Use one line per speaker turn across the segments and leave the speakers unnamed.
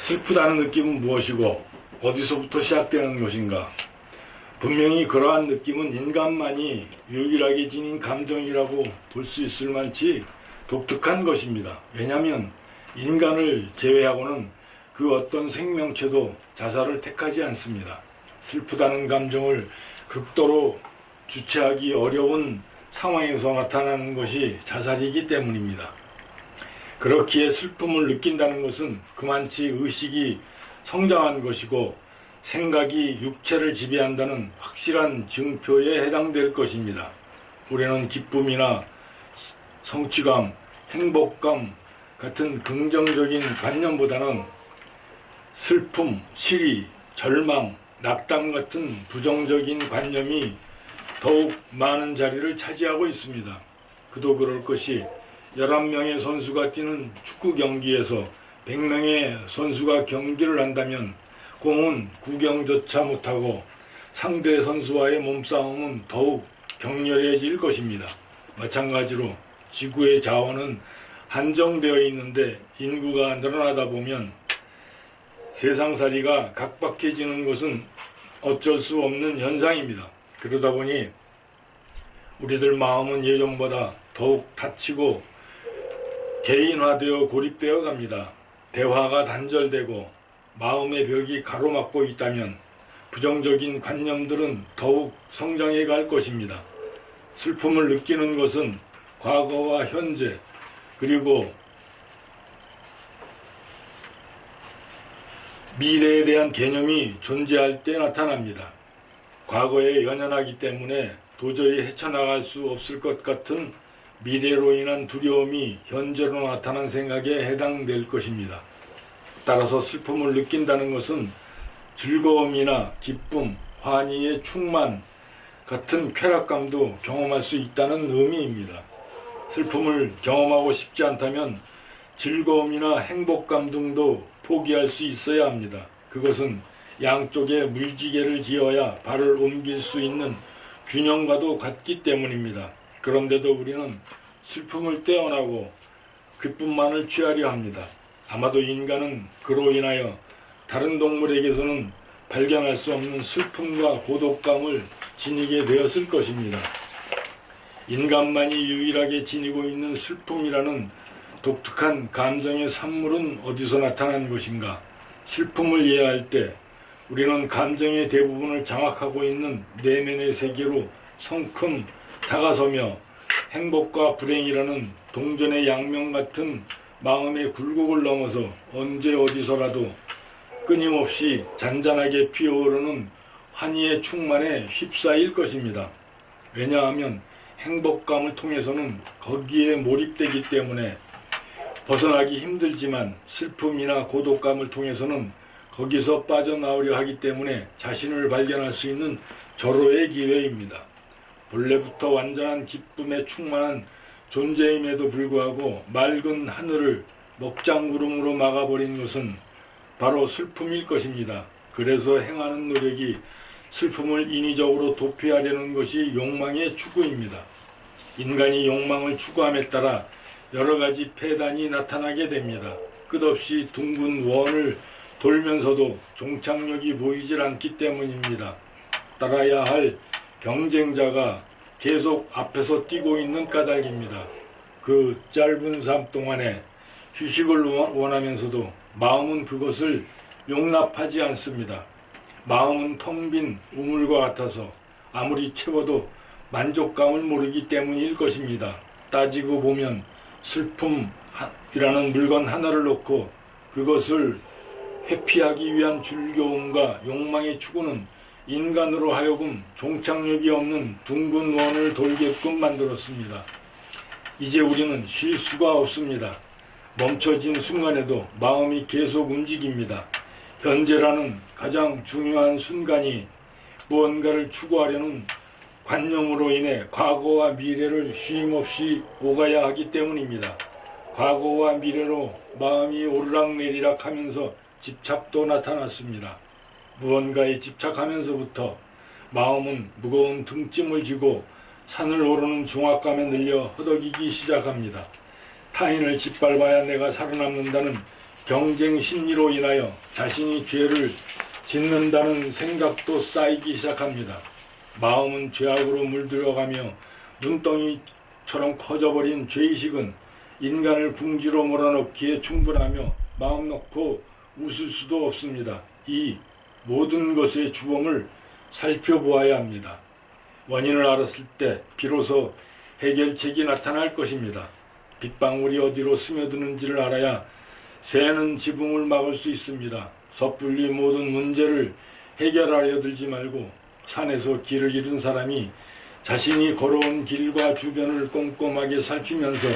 슬프다는 느낌은 무엇이고 어디서부터 시작되는 것인가? 분명히 그러한 느낌은 인간만이 유일하게 지닌 감정이라고 볼 수 있을 만치 독특한 것입니다. 왜냐하면 인간을 제외하고는 그 어떤 생명체도 자살을 택하지 않습니다. 슬프다는 감정을 극도로 주체하기 어려운 상황에서 나타나는 것이 자살이기 때문입니다. 그렇기에 슬픔을 느낀다는 것은 그만치 의식이 성장한 것이고 생각이 육체를 지배한다는 확실한 증표에 해당될 것입니다. 우리는 기쁨이나 성취감, 행복감 같은 긍정적인 관념보다는 슬픔, 시리, 절망, 낙담 같은 부정적인 관념이 더욱 많은 자리를 차지하고 있습니다. 그도 그럴 것이 11명의 선수가 뛰는 축구 경기에서 100명의 선수가 경기를 한다면 공은 구경조차 못하고 상대 선수와의 몸싸움은 더욱 격렬해질 것입니다. 마찬가지로 지구의 자원은 한정되어 있는데 인구가 늘어나다 보면 세상살이가 각박해지는 것은 어쩔 수 없는 현상입니다. 그러다 보니 우리들 마음은 예전보다 더욱 닫히고 개인화되어 고립되어 갑니다. 대화가 단절되고 마음의 벽이 가로막고 있다면 부정적인 관념들은 더욱 성장해 갈 것입니다. 슬픔을 느끼는 것은 과거와 현재 그리고 미래에 대한 개념이 존재할 때 나타납니다. 과거에 연연하기 때문에 도저히 헤쳐나갈 수 없을 것 같은 미래로 인한 두려움이 현재로 나타난 생각에 해당될 것입니다. 따라서 슬픔을 느낀다는 것은 즐거움이나 기쁨, 환희의 충만 같은 쾌락감도 경험할 수 있다는 의미입니다. 슬픔을 경험하고 싶지 않다면 즐거움이나 행복감 등도 포기할 수 있어야 합니다. 그것은 양쪽에 물지개를 지어야 발을 옮길 수 있는 균형과도 같기 때문입니다. 그런데도 우리는 슬픔을 떼어나고 기쁨만을 취하려 합니다. 아마도 인간은 그로 인하여 다른 동물에게서는 발견할 수 없는 슬픔과 고독감을 지니게 되었을 것입니다. 인간만이 유일하게 지니고 있는 슬픔이라는 독특한 감정의 산물은 어디서 나타난 것인가? 슬픔을 이해할 때 우리는 감정의 대부분을 장악하고 있는 내면의 세계로 성큼 다가서며 행복과 불행이라는 동전의 양면 같은 마음의 굴곡을 넘어서 언제 어디서라도 끊임없이 잔잔하게 피어오르는 환희의 충만에 휩싸일 것입니다. 왜냐하면 행복감을 통해서는 거기에 몰입되기 때문에 벗어나기 힘들지만 슬픔이나 고독감을 통해서는 거기서 빠져나오려 하기 때문에 자신을 발견할 수 있는 절호의 기회입니다. 본래부터 완전한 기쁨에 충만한 존재임에도 불구하고 맑은 하늘을 먹장구름으로 막아버린 것은 바로 슬픔일 것입니다. 그래서 행하는 노력이 슬픔을 인위적으로 도피하려는 것이 욕망의 추구입니다. 인간이 욕망을 추구함에 따라 여러 가지 폐단이 나타나게 됩니다. 끝없이 둥근 원을 돌면서도 종착역이 보이질 않기 때문입니다. 따라야 할 경쟁자가 계속 앞에서 뛰고 있는 까닭입니다. 그 짧은 삶 동안에 휴식을 원하면서도 마음은 그것을 용납하지 않습니다. 마음은 텅 빈 우물과 같아서 아무리 채워도 만족감을 모르기 때문일 것입니다. 따지고 보면 슬픔이라는 물건 하나를 놓고 그것을 회피하기 위한 즐거움과 욕망의 추구는 인간으로 하여금 종착역이 없는 둥근 원을 돌게끔 만들었습니다. 이제 우리는 쉴 수가 없습니다. 멈춰진 순간에도 마음이 계속 움직입니다. 현재라는 가장 중요한 순간이 무언가를 추구하려는 관념으로 인해 과거와 미래를 쉼없이 오가야 하기 때문입니다. 과거와 미래로 마음이 오르락내리락 하면서 집착도 나타났습니다. 무언가에 집착하면서부터 마음은 무거운 등짐을 지고 산을 오르는 중압감에 늘려 허덕이기 시작합니다. 타인을 짓밟아야 내가 살아남는다는 경쟁 심리로 인하여 자신이 죄를 짓는다는 생각도 쌓이기 시작합니다. 마음은 죄악으로 물들어가며 눈덩이처럼 커져버린 죄의식은 인간을 궁지로 몰아넣기에 충분하며 마음 놓고 웃을 수도 없습니다. 이 모든 것의 주범을 살펴보아야 합니다. 원인을 알았을 때 비로소 해결책이 나타날 것입니다. 빗방울이 어디로 스며드는지를 알아야 새는 지붕을 막을 수 있습니다. 섣불리 모든 문제를 해결하려 들지 말고 산에서 길을 잃은 사람이 자신이 걸어온 길과 주변을 꼼꼼하게 살피면서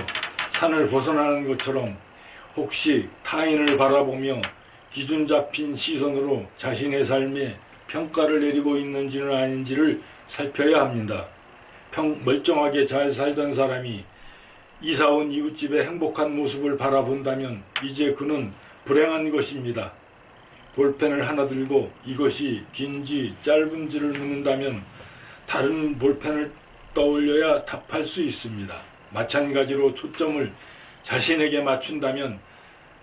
산을 벗어나는 것처럼 혹시 타인을 바라보며 기준 잡힌 시선으로 자신의 삶에 평가를 내리고 있는지는 아닌지를 살펴야 합니다. 멀쩡하게 잘 살던 사람이 이사온 이웃집의 행복한 모습을 바라본다면 이제 그는 불행한 것입니다. 볼펜을 하나 들고 이것이 긴지 짧은지를 묻는다면 다른 볼펜을 떠올려야 답할 수 있습니다. 마찬가지로 초점을 자신에게 맞춘다면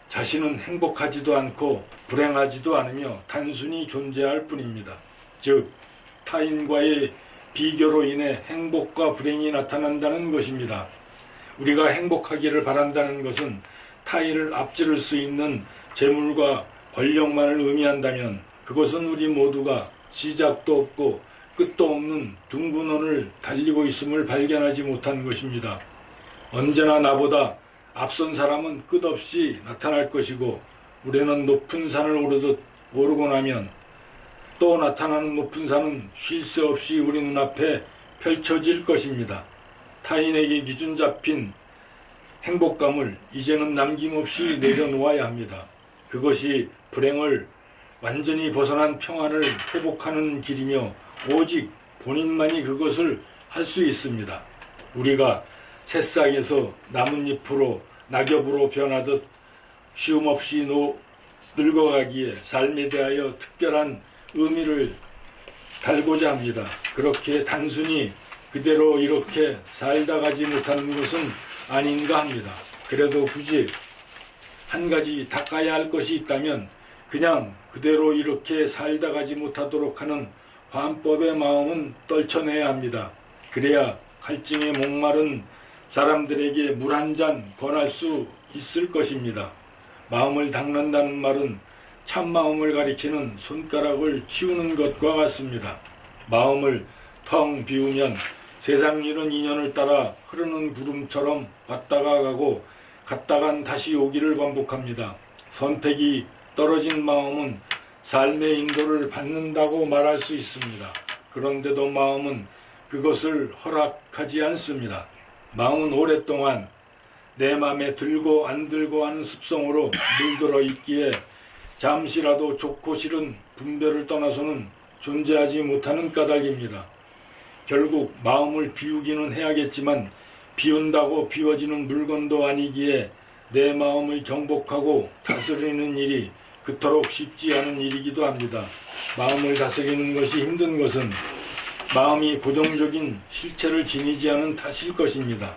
자신은 행복하지도 않고 불행하지도 않으며 단순히 존재할 뿐입니다. 즉 타인과의 비교로 인해 행복과 불행이 나타난다는 것입니다. 우리가 행복하기를 바란다는 것은 타인을 앞지를 수 있는 재물과 권력만을 의미한다면 그것은 우리 모두가 시작도 없고 끝도 없는 둥근 원을 달리고 있음을 발견하지 못한 것입니다. 언제나 나보다 앞선 사람은 끝없이 나타날 것이고 우리는 높은 산을 오르고 나면 또 나타나는 높은 산은 쉴 새 없이 우리 눈앞에 펼쳐질 것입니다. 타인에게 기준 잡힌 행복감을 이제는 남김없이 내려놓아야 합니다. 그것이 불행을 완전히 벗어난 평안을 회복하는 길이며 오직 본인만이 그것을 할 수 있습니다. 우리가 새싹에서 나뭇잎으로 낙엽으로 변하듯 쉼없이 늙어가기에 삶에 대하여 특별한 의미를 달고자 합니다. 그렇게 단순히 그대로 이렇게 살다 가지 못하는 것은 아닌가 합니다. 그래도 굳이 한 가지 닦아야 할 것이 있다면 그냥 그대로 이렇게 살다 가지 못하도록 하는 환법의 마음은 떨쳐내야 합니다. 그래야 갈증에 목마른 사람들에게 물 한 잔 권할 수 있을 것입니다. 마음을 닦는다는 말은 참마음을 가리키는 손가락을 치우는 것과 같습니다. 마음을 텅 비우면 세상 일은 인연을 따라 흐르는 구름처럼 왔다가 가고 갔다간 다시 오기를 반복합니다. 선택이 떨어진 마음은 삶의 인도를 받는다고 말할 수 있습니다. 그런데도 마음은 그것을 허락하지 않습니다. 마음은 오랫동안 내 맘에 들고 안 들고 하는 습성으로 물들어 있기에 잠시라도 좋고 싫은 분별을 떠나서는 존재하지 못하는 까닭입니다. 결국 마음을 비우기는 해야겠지만 비운다고 비워지는 물건도 아니기에 내 마음을 정복하고 다스리는 일이 그토록 쉽지 않은 일이기도 합니다. 마음을 다스리는 것이 힘든 것은 마음이 고정적인 실체를 지니지 않은 탓일 것입니다.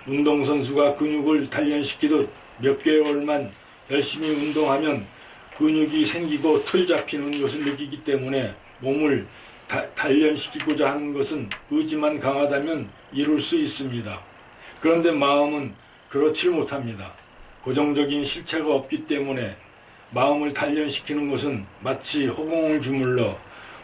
운동선수가 근육을 단련시키듯 몇 개월만 열심히 운동하면 근육이 생기고 틀 잡히는 것을 느끼기 때문에 몸을 단련시키고자 하는 것은 의지만 강하다면 이룰 수 있습니다. 그런데 마음은 그렇지 못합니다. 고정적인 실체가 없기 때문에 마음을 단련시키는 것은 마치 허공을 주물러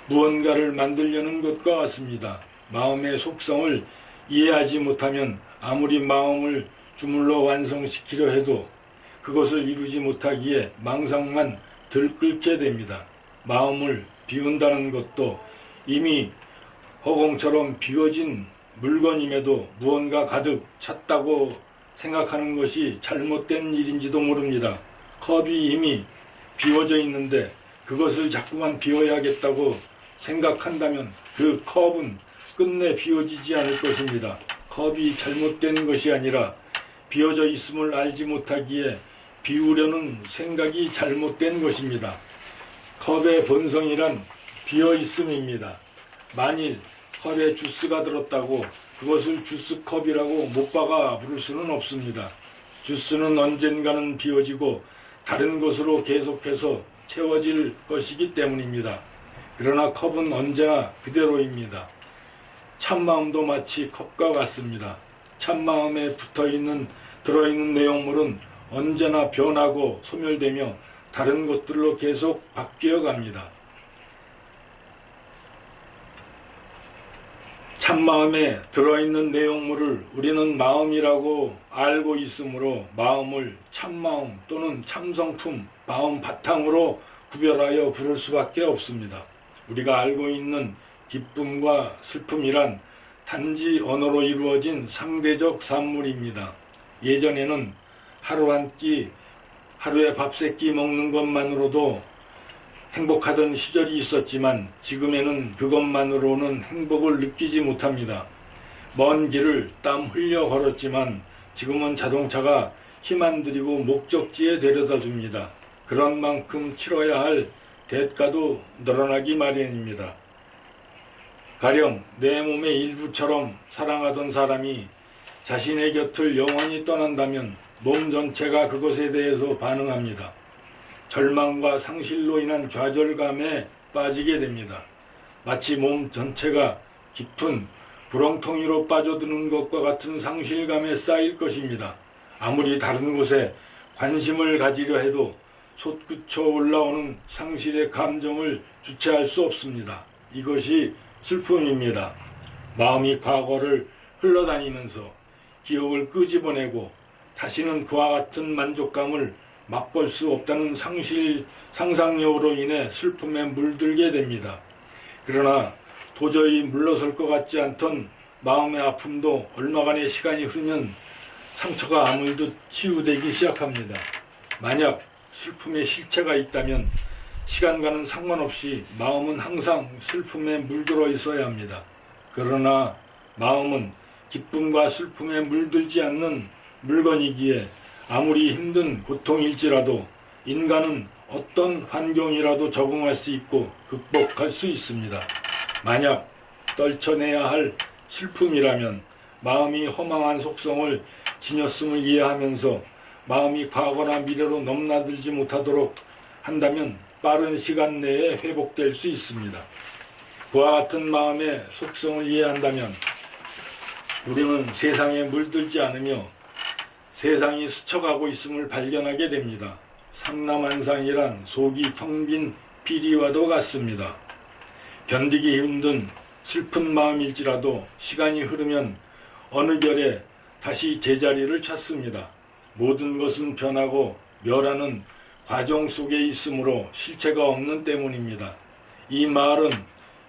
무언가를 만들려는 것과 같습니다. 마음의 속성을 이해하지 못하면 아무리 마음을 주물러 완성시키려 해도 그것을 이루지 못하기에 망상만 들끓게 됩니다. 마음을 비운다는 것도 이미 허공처럼 비워진 물건임에도 무언가 가득 찼다고 생각하는 것이 잘못된 일인지도 모릅니다. 컵이 이미 비워져 있는데 그것을 자꾸만 비워야겠다고 생각한다면 그 컵은 끝내 비워지지 않을 것입니다. 컵이 잘못된 것이 아니라 비워져 있음을 알지 못하기에 비우려는 생각이 잘못된 것입니다. 컵의 본성이란 비어있음입니다. 만일 컵에 주스가 들었다고 그것을 주스컵이라고 못 박아 부를 수는 없습니다. 주스는 언젠가는 비워지고 다른 것으로 계속해서 채워질 것이기 때문입니다. 그러나 컵은 언제나 그대로입니다. 참마음도 마치 컵과 같습니다. 참마음에 들어있는 내용물은 언제나 변하고 소멸되며 다른 것들로 계속 바뀌어 갑니다. 참마음에 들어있는 내용물을 우리는 마음이라고 알고 있으므로 마음을 참마음 또는 참성품, 마음 바탕으로 구별하여 부를 수밖에 없습니다. 우리가 알고 있는 기쁨과 슬픔이란 단지 언어로 이루어진 상대적 산물입니다. 예전에는 하루 한 끼, 하루에 밥 3끼 먹는 것만으로도 행복하던 시절이 있었지만 지금에는 그것만으로는 행복을 느끼지 못합니다. 먼 길을 땀 흘려 걸었지만 지금은 자동차가 힘 안 들이고 목적지에 데려다 줍니다. 그런 만큼 치러야 할 대가도 늘어나기 마련입니다. 가령 내 몸의 일부처럼 사랑하던 사람이 자신의 곁을 영원히 떠난다면 몸 전체가 그것에 대해서 반응합니다. 절망과 상실로 인한 좌절감에 빠지게 됩니다. 마치 몸 전체가 깊은 구렁텅이로 빠져드는 것과 같은 상실감에 쌓일 것입니다. 아무리 다른 곳에 관심을 가지려 해도 솟구쳐 올라오는 상실의 감정을 주체할 수 없습니다. 이것이 슬픔입니다. 마음이 과거를 흘러다니면서 기억을 끄집어내고 다시는 그와 같은 만족감을 맛볼 수 없다는 상상력으로 인해 슬픔에 물들게 됩니다. 그러나 도저히 물러설 것 같지 않던 마음의 아픔도 얼마간의 시간이 흐르면 상처가 아물듯 치유되기 시작합니다. 만약 슬픔의 실체가 있다면 시간과는 상관없이 마음은 항상 슬픔에 물들어 있어야 합니다. 그러나 마음은 기쁨과 슬픔에 물들지 않는 물건이기에 아무리 힘든 고통일지라도 인간은 어떤 환경이라도 적응할 수 있고 극복할 수 있습니다. 만약 떨쳐내야 할 슬픔이라면 마음이 허망한 속성을 지녔음을 이해하면서 마음이 과거나 미래로 넘나들지 못하도록 한다면 빠른 시간 내에 회복될 수 있습니다. 그와 같은 마음의 속성을 이해한다면 우리는 세상에 물들지 않으며 세상이 스쳐가고 있음을 발견하게 됩니다. 상남한상이란 속이 텅 빈 피리와도 같습니다. 견디기 힘든 슬픈 마음일지라도 시간이 흐르면 어느 결에 다시 제자리를 찾습니다. 모든 것은 변하고 멸하는 과정 속에 있으므로 실체가 없는 때문입니다. 이 말은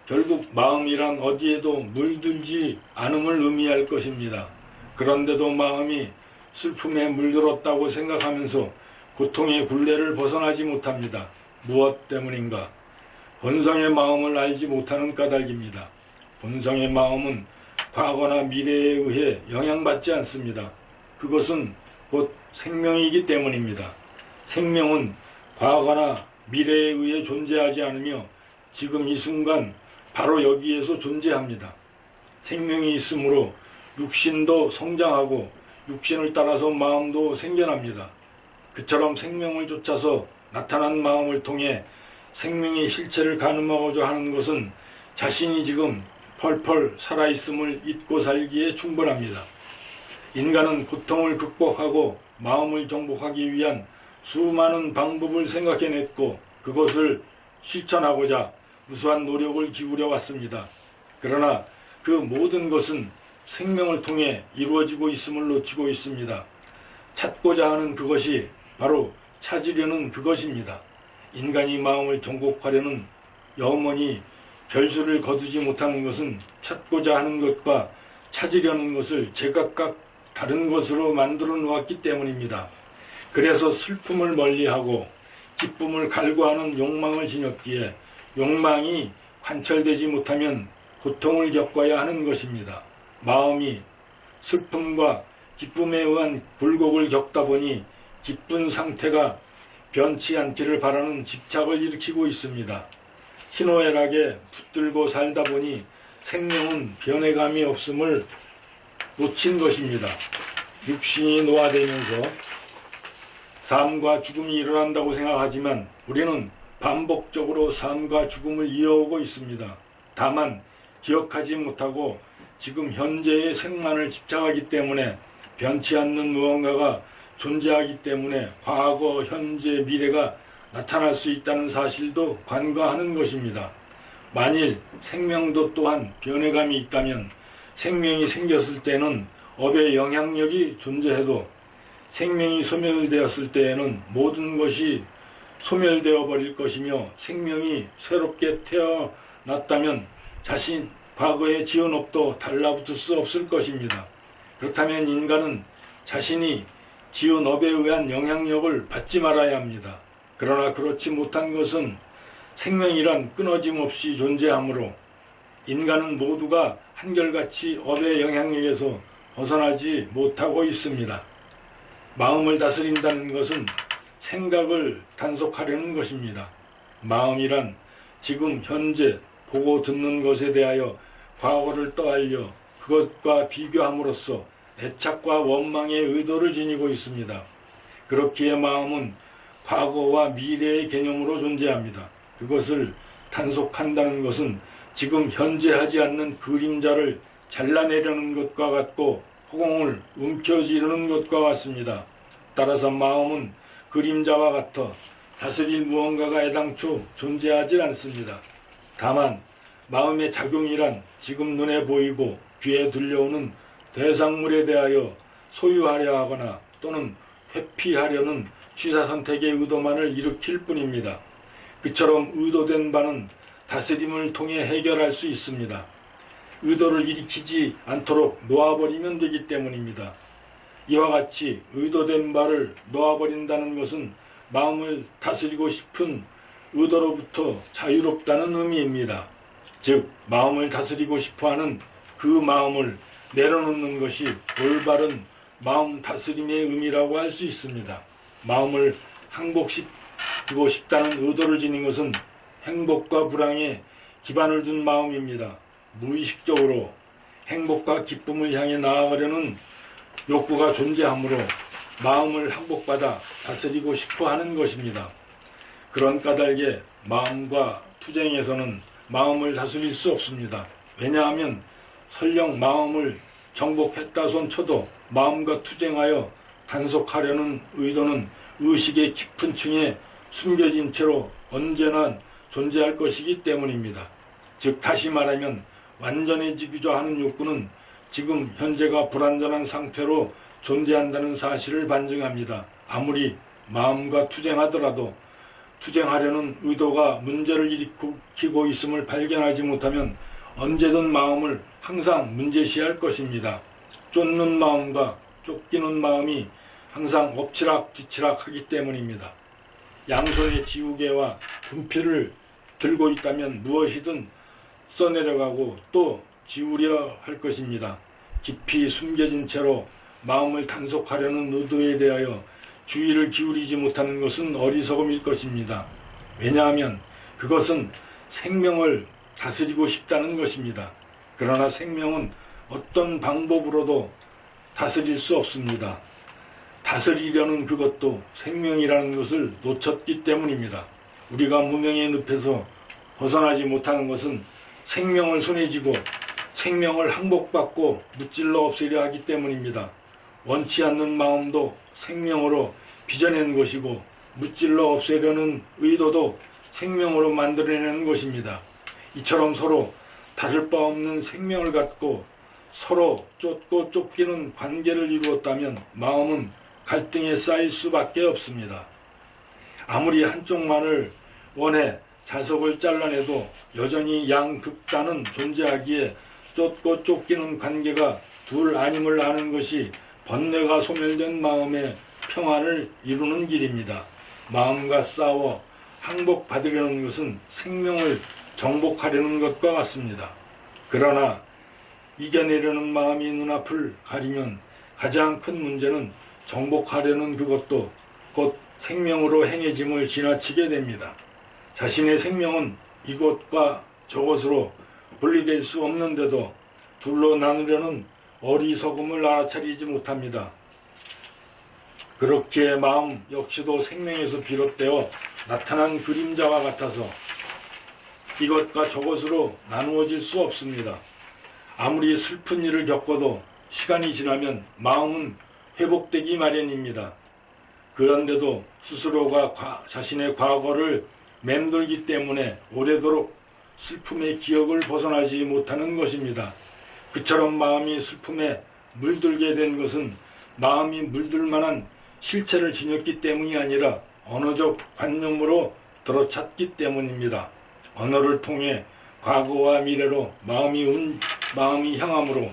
결국 마음이란 어디에도 물들지 않음을 의미할 것입니다. 그런데도 마음이 슬픔에 물들었다고 생각하면서 고통의 굴레를 벗어나지 못합니다. 무엇 때문인가? 본성의 마음을 알지 못하는 까닭입니다. 본성의 마음은 과거나 미래에 의해 영향받지 않습니다. 그것은 곧 생명이기 때문입니다. 생명은 과거나 미래에 의해 존재하지 않으며 지금 이 순간 바로 여기에서 존재합니다. 생명이 있으므로 육신도 성장하고 육신을 따라서 마음도 생겨납니다. 그처럼 생명을 쫓아서 나타난 마음을 통해 생명의 실체를 가늠하고자 하는 것은 자신이 지금 펄펄 살아있음을 잊고 살기에 충분합니다. 인간은 고통을 극복하고 마음을 정복하기 위한 수많은 방법을 생각해냈고 그것을 실천하고자 무수한 노력을 기울여 왔습니다. 그러나 그 모든 것은 생명을 통해 이루어지고 있음을 놓치고 있습니다. 찾고자 하는 그것이 바로 찾으려는 그것입니다. 인간이 마음을 정복하려는 영원히 결실을 거두지 못하는 것은 찾고자 하는 것과 찾으려는 것을 제각각 다른 것으로 만들어 놓았기 때문입니다. 그래서 슬픔을 멀리하고 기쁨을 갈구하는 욕망을 지녔기에 욕망이 관철되지 못하면 고통을 겪어야 하는 것입니다. 마음이 슬픔과 기쁨에 의한 굴곡을 겪다 보니 기쁜 상태가 변치 않기를 바라는 집착을 일으키고 있습니다. 희노애락에 붙들고 살다 보니 생명은 변해감이 없음을 놓친 것입니다. 육신이 노화되면서 삶과 죽음이 일어난다고 생각하지만 우리는 반복적으로 삶과 죽음을 이어오고 있습니다. 다만 기억하지 못하고 지금 현재의 생만을 집착하기 때문에 변치 않는 무언가가 존재하기 때문에 과거, 현재, 미래가 나타날 수 있다는 사실도 간과하는 것입니다. 만일 생명도 또한 변해감이 있다면 생명이 생겼을 때는 업의 영향력이 존재해도 생명이 소멸되었을 때에는 모든 것이 소멸되어 버릴 것이며 생명이 새롭게 태어났다면 자신 과거의 지은 업도 달라붙을 수 없을 것입니다. 그렇다면 인간은 자신이 지은 업에 의한 영향력을 받지 말아야 합니다. 그러나 그렇지 못한 것은 생명이란 끊어짐 없이 존재하므로 인간은 모두가 한결같이 업의 영향력에서 벗어나지 못하고 있습니다. 마음을 다스린다는 것은 생각을 단속하려는 것입니다. 마음이란 지금 현재 보고 듣는 것에 대하여 과거를 떠알려 그것과 비교함으로써 애착과 원망의 의도를 지니고 있습니다. 그렇기에 마음은 과거와 미래의 개념으로 존재합니다. 그것을 단속한다는 것은 지금 현재 하지 않는 그림자를 잘라내려는 것과 같고 허공을 움켜쥐려는 것과 같습니다. 따라서 마음은 그림자와 같아 다스릴 무언가가 애당초 존재하지 않습니다. 다만 마음의 작용이란 지금 눈에 보이고 귀에 들려오는 대상물에 대하여 소유하려 하거나 또는 회피하려는 취사선택의 의도만을 일으킬 뿐입니다. 그처럼 의도된 바는 다스림을 통해 해결할 수 있습니다. 의도를 일으키지 않도록 놓아버리면 되기 때문입니다. 이와 같이 의도된 바를 놓아버린다는 것은 마음을 다스리고 싶은 의도로부터 자유롭다는 의미입니다. 즉 마음을 다스리고 싶어하는 그 마음을 내려놓는 것이 올바른 마음 다스림의 의미라고 할 수 있습니다. 마음을 항복시키고 싶다는 의도를 지닌 것은 행복과 불행에 기반을 둔 마음입니다. 무의식적으로 행복과 기쁨을 향해 나아가려는 욕구가 존재하므로 마음을 항복받아 다스리고 싶어 하는 것입니다. 그런 까닭에 마음과 투쟁에서는 마음을 다스릴 수 없습니다. 왜냐하면 설령 마음을 정복했다 손 쳐도 마음과 투쟁하여 단속하려는 의도는 의식의 깊은 층에 숨겨진 채로 언제나 존재할 것이기 때문입니다. 즉 다시 말하면 완전해지고자 하는 욕구는 지금 현재가 불완전한 상태로 존재한다는 사실을 반증합니다. 아무리 마음과 투쟁하더라도 투쟁하려는 의도가 문제를 일으키고 있음을 발견하지 못하면 언제든 마음을 항상 문제시할 것입니다. 쫓는 마음과 쫓기는 마음이 항상 엎치락뒤치락 하기 때문입니다. 양손에 지우개와 분필을 들고 있다면 무엇이든 써내려가고 또 지우려 할 것입니다. 깊이 숨겨진 채로 마음을 단속하려는 의도에 대하여 주의를 기울이지 못하는 것은 어리석음일 것입니다. 왜냐하면 그것은 생명을 다스리고 싶다는 것입니다. 그러나 생명은 어떤 방법으로도 다스릴 수 없습니다. 다스리려는 그것도 생명이라는 것을 놓쳤기 때문입니다. 우리가 무명의 늪에서 벗어나지 못하는 것은 생명을 손에 쥐고 생명을 항복받고 무찔러 없애려 하기 때문입니다. 원치 않는 마음도 생명으로 빚어낸 것이고 무찔러 없애려는 의도도 생명으로 만들어내는 것입니다. 이처럼 서로 다를 바 없는 생명을 갖고 서로 쫓고 쫓기는 관계를 이루었다면 마음은 갈등에 쌓일 수밖에 없습니다. 아무리 한쪽만을 원해 자석을 잘라내도 여전히 양극단은 존재하기에 쫓고 쫓기는 관계가 둘 아님을 아는 것이 번뇌가 소멸된 마음의 평안을 이루는 길입니다. 마음과 싸워 항복받으려는 것은 생명을 정복하려는 것과 같습니다. 그러나 이겨내려는 마음이 눈앞을 가리면 가장 큰 문제는 정복하려는 그것도 곧 생명으로 행해짐을 지나치게 됩니다. 자신의 생명은 이것과 저것으로 분리될 수 없는데도 둘로 나누려는 어리석음을 알아차리지 못합니다. 그렇기에 마음 역시도 생명에서 비롯되어 나타난 그림자와 같아서 이것과 저것으로 나누어질 수 없습니다. 아무리 슬픈 일을 겪어도 시간이 지나면 마음은 회복되기 마련입니다. 그런데도 스스로가 자신의 과거를 맴돌기 때문에 오래도록 슬픔의 기억을 벗어나지 못하는 것입니다. 그처럼 마음이 슬픔에 물들게 된 것은 마음이 물들 만한 실체를 지녔기 때문이 아니라 언어적 관념으로 들어찼기 때문입니다. 언어를 통해 과거와 미래로 마음이 향함으로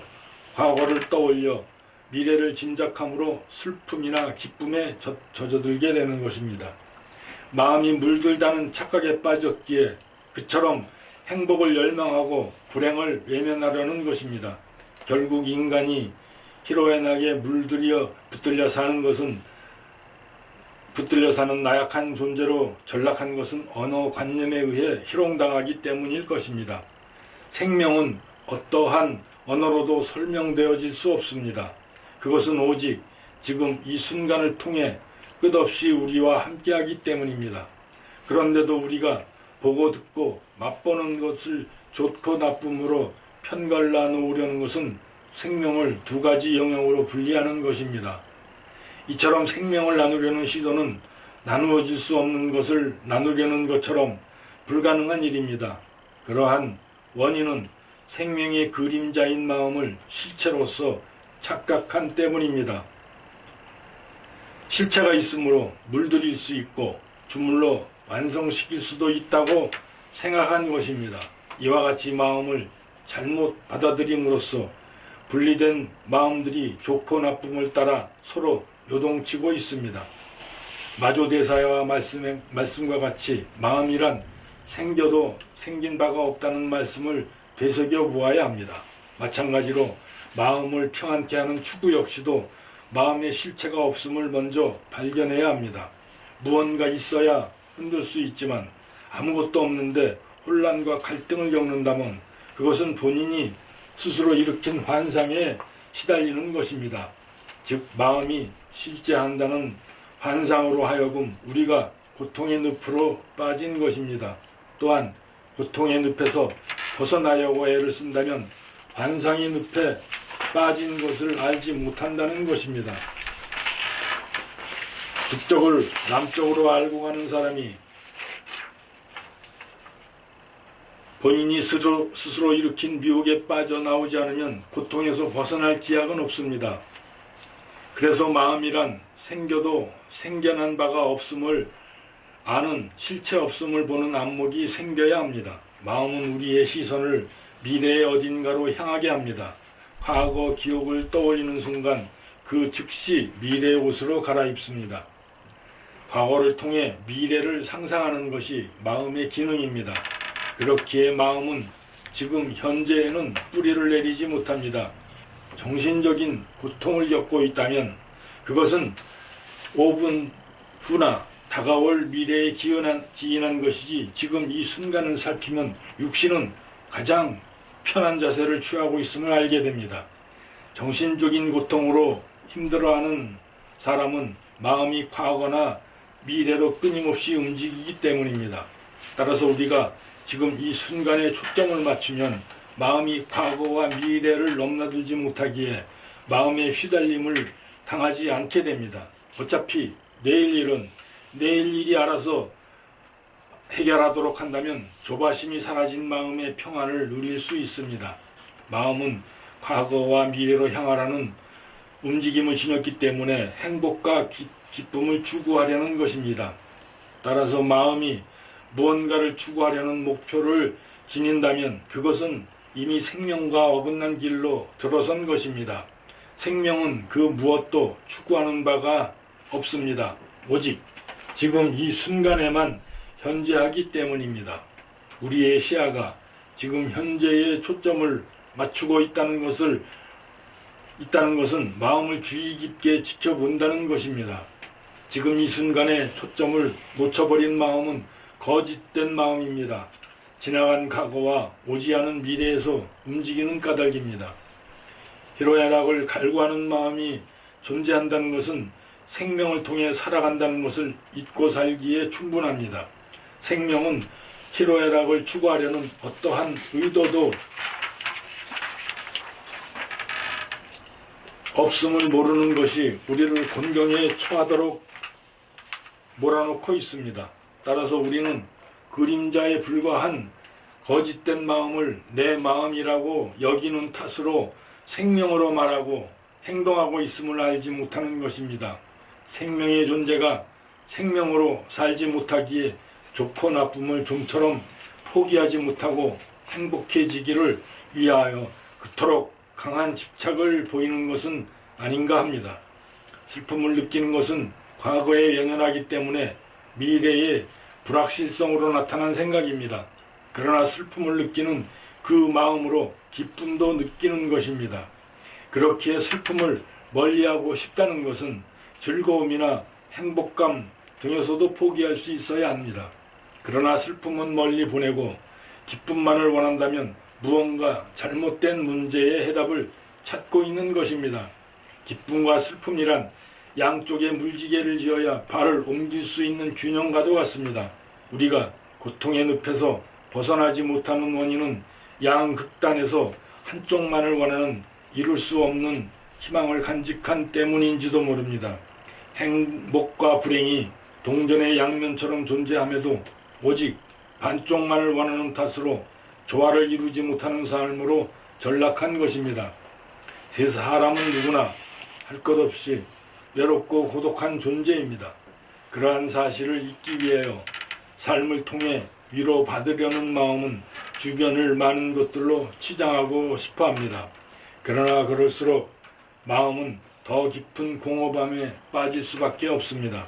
과거를 떠올려 미래를 짐작함으로 슬픔이나 기쁨에 젖어들게 되는 것입니다. 마음이 물들다는 착각에 빠졌기에 그처럼 행복을 열망하고 불행을 외면하려는 것입니다. 결국 인간이 희로애락에 붙들려 사는 나약한 존재로 전락한 것은 언어 관념에 의해 희롱당하기 때문일 것입니다. 생명은 어떠한 언어로도 설명되어질 수 없습니다. 그것은 오직 지금 이 순간을 통해 끝없이 우리와 함께하기 때문입니다. 그런데도 우리가 보고 듣고 맛보는 것을 좋고 나쁨으로 편갈라 놓으려는 것은 생명을 두 가지 영역으로 분리하는 것입니다. 이처럼 생명을 나누려는 시도는 나누어질 수 없는 것을 나누려는 것처럼 불가능한 일입니다. 그러한 원인은 생명의 그림자인 마음을 실체로서 착각한 때문입니다. 실체가 있으므로 물들일 수 있고 주물러 완성시킬 수도 있다고 생각한 것입니다. 이와 같이 마음을 잘못 받아들임으로써 분리된 마음들이 좋고 나쁨을 따라 서로 요동치고 있습니다. 마조대사와 말씀과 같이 마음이란 생겨도 생긴 바가 없다는 말씀을 되새겨 보아야 합니다. 마찬가지로 마음을 평안케 하는 추구 역시도 마음의 실체가 없음을 먼저 발견해야 합니다. 무언가 있어야 흔들 수 있지만 아무것도 없는데 혼란과 갈등을 겪는다면 그것은 본인이 스스로 일으킨 환상에 시달리는 것입니다. 즉 마음이 실제한다는 환상으로 하여금 우리가 고통의 늪으로 빠진 것입니다. 또한 고통의 늪에서 벗어나려고 애를 쓴다면 환상의 늪에 빠진 것을 알지 못한다는 것입니다. 북쪽을 남쪽으로 알고 가는 사람이 본인이 스스로 일으킨 미혹에 빠져나오지 않으면 고통에서 벗어날 기약은 없습니다. 그래서 마음이란 생겨도 생겨난 바가 없음을 아는 실체 없음을 보는 안목이 생겨야 합니다. 마음은 우리의 시선을 미래의 어딘가로 향하게 합니다. 과거 기억을 떠올리는 순간 그 즉시 미래의 옷으로 갈아입습니다. 과거를 통해 미래를 상상하는 것이 마음의 기능입니다. 그렇기에 마음은 지금 현재에는 뿌리를 내리지 못합니다. 정신적인 고통을 겪고 있다면 그것은 5분 후나 다가올 미래에 기인한 것이지 지금 이 순간을 살피면 육신은 가장 편한 자세를 취하고 있음을 알게 됩니다. 정신적인 고통으로 힘들어하는 사람은 마음이 과거나 미래로 끊임없이 움직이기 때문입니다. 따라서 우리가 지금 이 순간에 초점을 맞추면 마음이 과거와 미래를 넘나들지 못하기에 마음의 휘달림을 당하지 않게 됩니다. 어차피 내일 일은 내일 일이 알아서 해결하도록 한다면 조바심이 사라진 마음의 평안을 누릴 수 있습니다. 마음은 과거와 미래로 향하라는 움직임을 지녔기 때문에 행복과 기쁨을 추구하려는 것입니다. 따라서 마음이 무언가를 추구하려는 목표를 지닌다면 그것은 이미 생명과 어긋난 길로 들어선 것입니다. 생명은 그 무엇도 추구하는 바가 없습니다. 오직 지금 이 순간에만 현재하기 때문입니다. 우리의 시야가 지금 현재에 초점을 맞추고 있다는 것은 마음을 주의 깊게 지켜본다는 것입니다. 지금 이 순간에 초점을 놓쳐버린 마음은 거짓된 마음입니다. 지나간 과거와 오지 않은 미래에서 움직이는 까닭입니다. 희로애락을 갈구하는 마음이 존재한다는 것은 생명을 통해 살아간다는 것을 잊고 살기에 충분합니다. 생명은 희로애락을 추구하려는 어떠한 의도도 없음을 모르는 것이 우리를 곤경에 처하도록 몰아놓고 있습니다. 따라서 우리는 그림자에 불과한 거짓된 마음을 내 마음이라고 여기는 탓으로 생명으로 말하고 행동하고 있음을 알지 못하는 것입니다. 생명의 존재가 생명으로 살지 못하기에 좋고 나쁨을 좀처럼 포기하지 못하고 행복해지기를 위하여 그토록 강한 집착을 보이는 것은 아닌가 합니다. 슬픔을 느끼는 것은 과거에 연연하기 때문에 미래의 불확실성으로 나타난 생각입니다. 그러나 슬픔을 느끼는 그 마음으로 기쁨도 느끼는 것입니다. 그렇기에 슬픔을 멀리하고 싶다는 것은 즐거움이나 행복감 등에서도 포기할 수 있어야 합니다. 그러나 슬픔은 멀리 보내고 기쁨만을 원한다면 무언가 잘못된 문제의 해답을 찾고 있는 것입니다. 기쁨과 슬픔이란 양쪽에 물지개를 지어야 발을 옮길 수 있는 균형과도 같습니다. 우리가 고통의 늪에서 벗어나지 못하는 원인은 양극단에서 한쪽만을 원하는 이룰 수 없는 희망을 간직한 때문인지도 모릅니다. 행복과 불행이 동전의 양면처럼 존재함에도 오직 반쪽만을 원하는 탓으로 조화를 이루지 못하는 삶으로 전락한 것입니다. 사람은 누구나 할 것 없이 외롭고 고독한 존재입니다. 그러한 사실을 잊기 위하여 삶을 통해 위로받으려는 마음은 주변을 많은 것들로 치장하고 싶어합니다. 그러나 그럴수록 마음은 더 깊은 공허함에 빠질 수밖에 없습니다.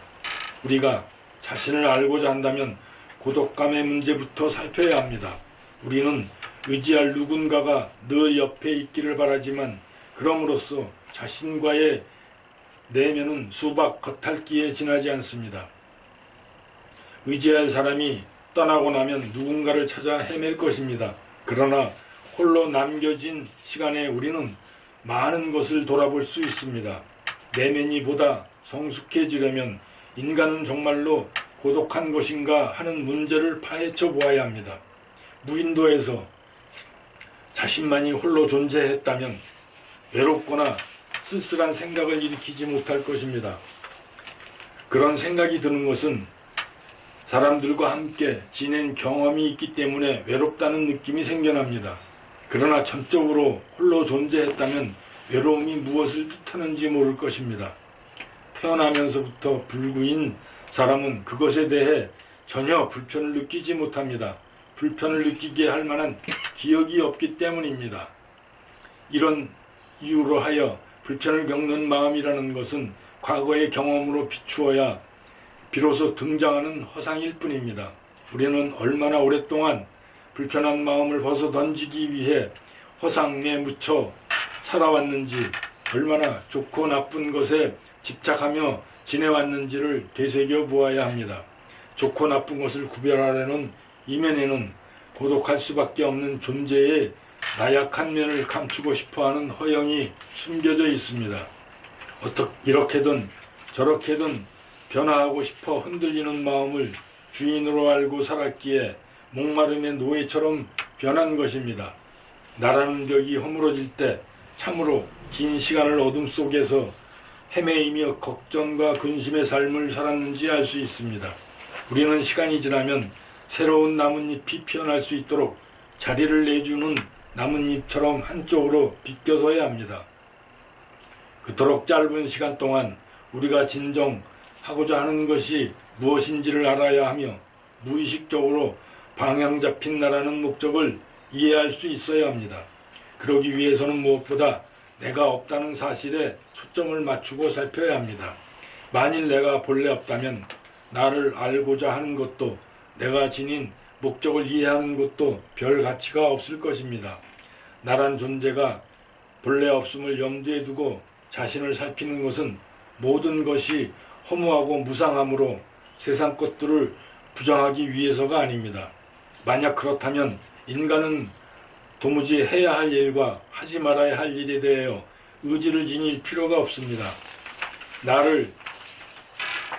우리가 자신을 알고자 한다면 고독감의 문제부터 살펴야 합니다. 우리는 의지할 누군가가 늘 옆에 있기를 바라지만 그럼으로써 자신과의 내면은 수박 겉핥기에 지나지 않습니다. 의지할 사람이 떠나고 나면 누군가를 찾아 헤맬 것입니다. 그러나 홀로 남겨진 시간에 우리는 많은 것을 돌아볼 수 있습니다. 내면이 보다 성숙해지려면 인간은 정말로 고독한 것인가 하는 문제를 파헤쳐 보아야 합니다. 무인도에서 자신만이 홀로 존재했다면 외롭거나 쓸쓸한 생각을 일으키지 못할 것입니다. 그런 생각이 드는 것은 사람들과 함께 지낸 경험이 있기 때문에 외롭다는 느낌이 생겨납니다. 그러나 전적으로 홀로 존재했다면 외로움이 무엇을 뜻하는지 모를 것입니다. 태어나면서부터 불구인 사람은 그것에 대해 전혀 불편을 느끼지 못합니다. 불편을 느끼게 할 만한 기억이 없기 때문입니다. 이런 이유로 하여 불편을 겪는 마음이라는 것은 과거의 경험으로 비추어야 비로소 등장하는 허상일 뿐입니다. 우리는 얼마나 오랫동안 불편한 마음을 벗어 던지기 위해 허상에 묻혀 살아왔는지, 얼마나 좋고 나쁜 것에 집착하며 지내왔는지를 되새겨 보아야 합니다. 좋고 나쁜 것을 구별하려는 이면에는 고독할 수밖에 없는 존재의 나약한 면을 감추고 싶어하는 허영이 숨겨져 있습니다. 이렇게든 저렇게든 변화하고 싶어 흔들리는 마음을 주인으로 알고 살았기에 목마름의 노예처럼 변한 것입니다. 나라는 벽이 허물어질 때 참으로 긴 시간을 어둠 속에서 헤매이며 걱정과 근심의 삶을 살았는지 알 수 있습니다. 우리는 시간이 지나면 새로운 나뭇잎이 피어날 수 있도록 자리를 내주는 나뭇잎처럼 한쪽으로 비껴서야 합니다. 그토록 짧은 시간 동안 우리가 진정 하고자 하는 것이 무엇인지를 알아야 하며 무의식적으로 방향 잡힌 나라는 목적을 이해할 수 있어야 합니다. 그러기 위해서는 무엇보다 내가 없다는 사실에 초점을 맞추고 살펴야 합니다. 만일 내가 본래 없다면 나를 알고자 하는 것도 내가 지닌 목적을 이해하는 것도 별 가치가 없을 것입니다. 나란 존재가 본래 없음을 염두에 두고 자신을 살피는 것은 모든 것이 허무하고 무상함으로 세상 것들을 부정하기 위해서가 아닙니다. 만약 그렇다면 인간은 도무지 해야 할 일과 하지 말아야 할 일에 대하여 의지를 지닐 필요가 없습니다. 나를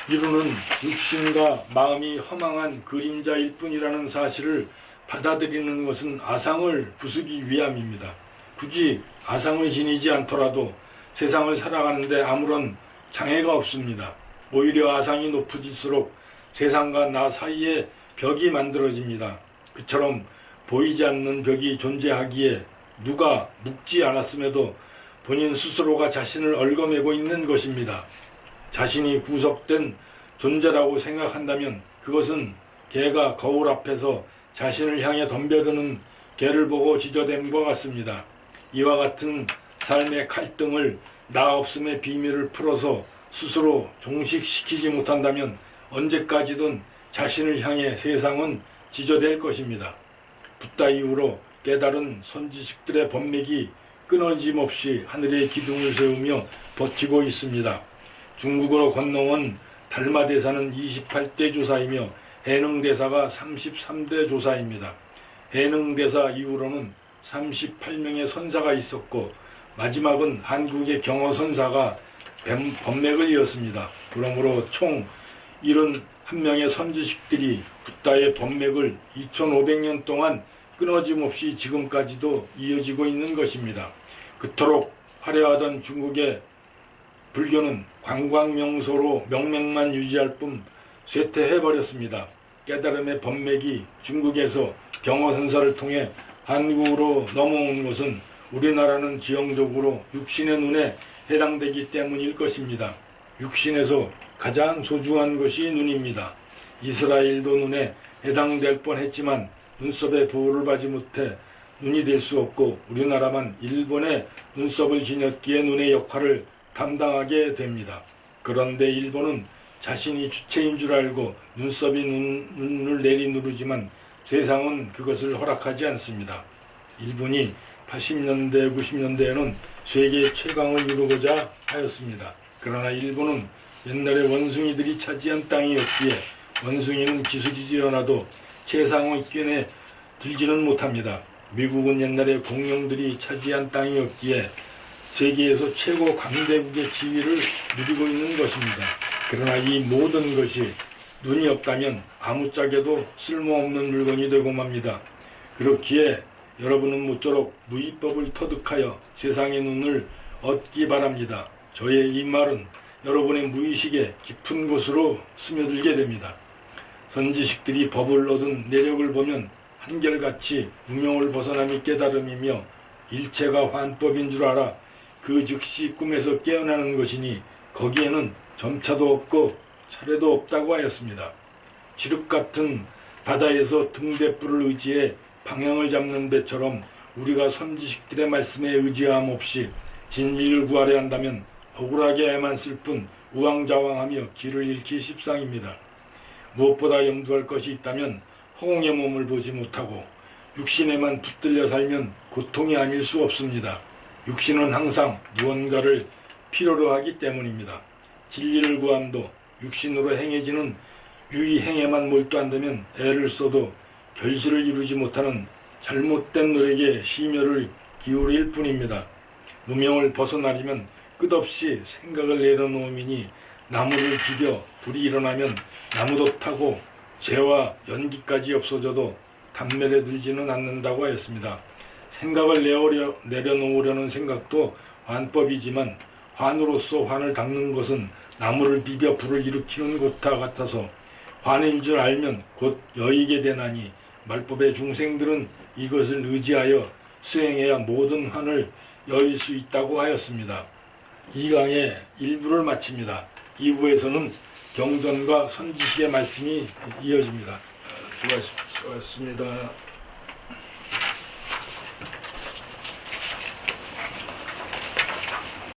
이루는 육신과 마음이 허망한 그림자일 뿐이라는 사실을 받아들이는 것은 아상을 부수기 위함입니다. 굳이 아상을 지니지 않더라도 세상을 살아가는데 아무런 장애가 없습니다. 오히려 아상이 높아질수록 세상과 나 사이에 벽이 만들어집니다. 그처럼 보이지 않는 벽이 존재하기에 누가 묵지 않았음에도 본인 스스로가 자신을 얽어매고 있는 것입니다. 자신이 구속된 존재라고 생각한다면 그것은 개가 거울 앞에서 자신을 향해 덤벼드는 개를 보고 지저댐과 같습니다. 이와 같은 삶의 갈등을 나 없음의 비밀을 풀어서 스스로 종식시키지 못한다면 언제까지든 자신을 향해 세상은 지저댈 것입니다. 붓다 이후로 깨달은 선지식들의 법맥이 끊어짐없이 하늘의 기둥을 세우며 버티고 있습니다. 중국으로 건너온 달마대사는 28대 조사이며 해능대사가 33대 조사입니다. 해능대사 이후로는 38명의 선사가 있었고 마지막은 한국의 경허선사가 법맥을 이었습니다. 그러므로 총 71명의 선지식들이 붓다의 법맥을 2500년 동안 끊어짐없이 지금까지도 이어지고 있는 것입니다. 그토록 화려하던 중국의 불교는 관광명소로 명맥만 유지할 뿐 쇠퇴해버렸습니다. 깨달음의 법맥이 중국에서 경허선사를 통해 한국으로 넘어온 것은 우리나라는 지형적으로 육신의 눈에 해당되기 때문일 것입니다. 육신에서 가장 소중한 것이 눈입니다. 이스라엘도 눈에 해당될 뻔했지만 눈썹에 보호를 받지 못해 눈이 될 수 없고 우리나라만 일본의 눈썹을 지녔기에 눈의 역할을 담당하게 됩니다. 그런데 일본은 자신이 주체인 줄 알고 눈썹이 눈을 내리누르지만 세상은 그것을 허락하지 않습니다. 일본이 80년대, 90년대에는 세계 최강을 이루고자 하였습니다. 그러나 일본은 옛날에 원숭이들이 차지한 땅이었기에 원숭이는 기술이 뛰어나도 최상의 끈에 들지는 못합니다. 미국은 옛날에 공룡들이 차지한 땅이었기에 세계에서 최고 강대국의 지위를 누리고 있는 것입니다. 그러나 이 모든 것이 눈이 없다면 아무짝에도 쓸모없는 물건이 되고 맙니다. 그렇기에 여러분은 모쪼록 무위법을 터득하여 세상의 눈을 얻기 바랍니다. 저의 이 말은 여러분의 무의식의 깊은 곳으로 스며들게 됩니다. 선지식들이 법을 얻은 내력을 보면 한결같이 무명을 벗어남이 깨달음이며 일체가 환법인 줄 알아 그 즉시 꿈에서 깨어나는 것이니 거기에는 점차도 없고 차례도 없다고 하였습니다. 지륵 같은 바다에서 등대불을 의지해 방향을 잡는 배처럼 우리가 선지식들의 말씀에 의지함 없이 진리를 구하려 한다면 억울하게 쓸 뿐 우왕좌왕하며 길을 잃기 십상입니다. 무엇보다 염두할 것이 있다면 허공의 몸을 보지 못하고 육신에만 붙들려 살면 고통이 아닐 수 없습니다. 육신은 항상 무언가를 필요로 하기 때문입니다. 진리를 구함도 육신으로 행해지는 유의행에만 몰두한다면 애를 써도 결실을 이루지 못하는 잘못된 노력에 심혈을 기울일 뿐입니다. 무명을 벗어나려면 끝없이 생각을 내려놓으니 나무를 비벼 불이 일어나면 나무도 타고 재와 연기까지 없어져도 단멸에 들지는 않는다고 하였습니다. 생각을 내려놓으려는 생각도 환법이지만 환으로서 환을 닦는 것은 나무를 비벼 불을 일으키는 것과 같아서 환인 줄 알면 곧 여의게 되나니 말법의 중생들은 이것을 의지하여 수행해야 모든 환을 여일 수 있다고 하였습니다. 이 강의 일부를 마칩니다. 2부에서는 경전과 선지식의 말씀이 이어집니다. 수고하셨습니다.